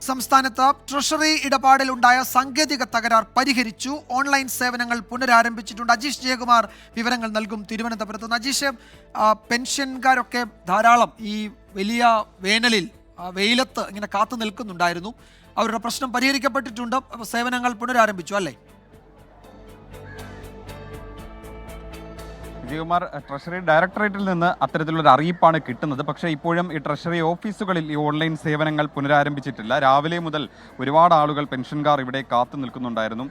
സംസ്ഥാനത്ത് ട്രഷറി ഇടപാടിൽ ഉണ്ടായ സാങ്കേതിക തകരാർ പരിഹരിച്ചു. ഓൺലൈൻ സേവനങ്ങൾ പുനരാരംഭിച്ചിട്ടുണ്ട്. അജീഷ് ജയകുമാർ വിവരങ്ങൾ നൽകും തിരുവനന്തപുരത്ത് നിന്ന്. അജീഷ്, പെൻഷൻകാരൊക്കെ ധാരാളം ഈ വലിയ വേനലിൽ വെയിലത്ത് ഇങ്ങനെ കാത്തു നിൽക്കുന്നുണ്ടായിരുന്നു. അവരുടെ പ്രശ്നം പരിഹരിക്കപ്പെട്ടിട്ടുണ്ട്. സേവനങ്ങൾ പുനരാരംഭിച്ചു അല്ലേ? വിജയകുമാർ, ട്രഷറി ഡയറക്ടറേറ്റിൽ നിന്ന് അത്തരത്തിലൊരു അറിയിപ്പാണ് കിട്ടുന്നത്. പക്ഷേ ഇപ്പോഴും ഈ ട്രഷറി ഓഫീസുകളിൽ ഈ ഓൺലൈൻ സേവനങ്ങൾ പുനരാരംഭിച്ചിട്ടില്ല. രാവിലെ മുതൽ ഒരുപാട് ആളുകൾ, പെൻഷൻകാർ ഇവിടെ കാത്തു നിൽക്കുന്നുണ്ടായിരുന്നു.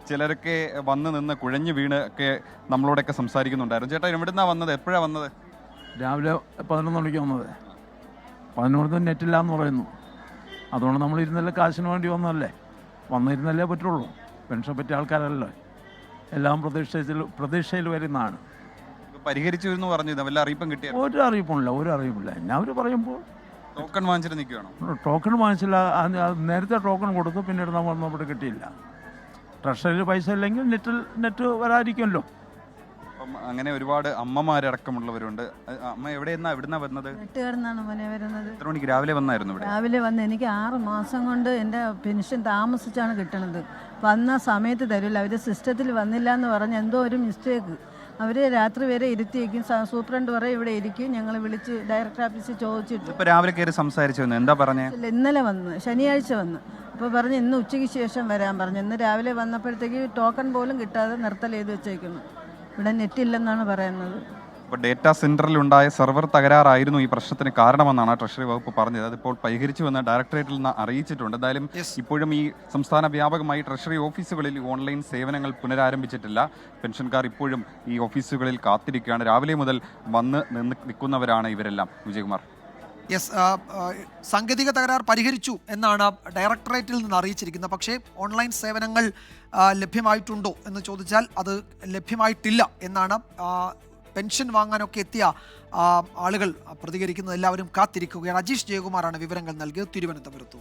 ചിലരൊക്കെ വന്ന് നിന്ന് കുഴഞ്ഞു വീണ് ഒക്കെ നമ്മളോടൊക്കെ സംസാരിക്കുന്നുണ്ടായിരുന്നു. ചേട്ടാ, എവിടുന്നാണ് വന്നത്? എപ്പോഴാണ് വന്നത്? രാവിലെ 11 മണിക്ക് വന്നത്. 11 നെറ്റില്ല എന്ന് പറയുന്നു. അതുകൊണ്ട് നമ്മൾ ഇരുന്നല്ലേ, കാശിന് വേണ്ടി വന്നതല്ലേ, വന്നിരുന്നല്ലേ പറ്റുള്ളൂ. പെൻഷൻ പറ്റിയ ആൾക്കാരല്ലേ, എല്ലാം പ്രതീക്ഷയിൽ വരുന്നതാണ്. പരിഹരിച്ചു എന്ന് പറഞ്ഞു. വല്ല അറിയിപ്പും കിട്ടിയ? ഒരു അറിയിപ്പില്ല. എന്നെ അവർ പറയുമ്പോൾ ടോക്കൺ വാങ്ങിച്ചിട്ട് നിൽക്കുകയാണോ? ടോക്കൺ വാങ്ങിച്ചില്ല. നേരത്തെ ടോക്കൺ കൊടുത്തു, പിന്നീട് നമ്മൾ വന്നപ്പോൾ കിട്ടിയില്ല. ട്രഷറിയിൽ പൈസ ഇല്ലെങ്കിൽ നെറ്റ് വരാതിരിക്കുമല്ലോ. അപ്പം അങ്ങനെ ഒരുപാട് അമ്മമാരടക്കമുള്ളവരുണ്ട്. അമ്മ എവിടുന്നാ വരുന്നത്? നെട്ടുകാരെന്നാണ് മോനെ വരുന്നത്. എത്ര മണിക്ക് രാവിലെ വന്നായിരുന്നു ഇവിടെ? രാവിലെ വന്ന് എനിക്ക് 6 മാസം കൊണ്ട് എൻ്റെ പെൻഷൻ താമസിച്ചാണ് കിട്ടണത്. വന്ന സമയത്ത് തരില്ല. അവർ സിസ്റ്റത്തിൽ വന്നില്ല എന്ന് പറഞ്ഞ് എന്തോ ഒരു മിസ്റ്റേക്ക്. അവർ രാത്രി വരെ ഇരുത്തിയേക്കും. സൂപ്രണ്ട് പറയും ഇവിടെ ഇരിക്കും. ഞങ്ങൾ വിളിച്ച് ഡയറക്ടർ ഓഫീസിൽ ചോദിച്ചിട്ട് ഇപ്പോൾ രാവിലെ കയറി സംസാരിച്ചു. എന്താ പറഞ്ഞേ? ഇന്നലെ വന്ന്, ശനിയാഴ്ച വന്ന്. അപ്പോൾ പറഞ്ഞ് ഇന്ന് ഉച്ചയ്ക്ക് ശേഷം വരാൻ പറഞ്ഞു. ഇന്ന് രാവിലെ വന്നപ്പോഴത്തേക്ക് ടോക്കൺ പോലും കിട്ടാതെ നിർത്തൽ ചെയ്ത് വെച്ചേക്കുന്നു. ഇവിടെ നെറ്റില്ലെന്നാണ് പറയുന്നത്. ഇപ്പോൾ ഡേറ്റാ സെന്ററിലുണ്ടായ സെർവർ തകരാറായിരുന്നു ഈ പ്രശ്നത്തിന് കാരണമെന്നാണ് ട്രഷറി വകുപ്പ് പറഞ്ഞത്. അതിപ്പോൾ പരിഹരിച്ചുവെന്ന് ഡയറക്ടറേറ്റിൽ നിന്ന് അറിയിച്ചിട്ടുണ്ട്. എന്തായാലും ഇപ്പോഴും ഈ സംസ്ഥാന വ്യാപകമായി ട്രഷറി ഓഫീസുകളിൽ ഓൺലൈൻ സേവനങ്ങൾ പുനരാരംഭിച്ചിട്ടില്ല. പെൻഷൻകാർ ഇപ്പോഴും ഈ ഓഫീസുകളിൽ കാത്തിരിക്കുകയാണ്. രാവിലെ മുതൽ വന്ന് നിൽക്കുന്നവരാണ് ഇവരെല്ലാം. വിജയകുമാർ, സാങ്കേതിക തകരാർ പരിഹരിച്ചു എന്നാണ് ഡയറക്ടറേറ്റിൽ നിന്ന് അറിയിച്ചിരിക്കുന്നത്. പക്ഷേ ഓൺലൈൻ സേവനങ്ങൾ ലഭ്യമായിട്ടുണ്ടോ എന്ന് ചോദിച്ചാൽ അത് ലഭ്യമായിട്ടില്ല എന്നാണ് പെൻഷൻ വാങ്ങാനൊക്കെ എത്തിയ ആളുകൾ പ്രതികരിക്കുന്നത്. എല്ലാവരും കാത്തിരിക്കുകയാണ്. അജീഷ് ജയകുമാറാണ് വിവരങ്ങൾ നൽകിയത് തിരുവനന്തപുരത്തു.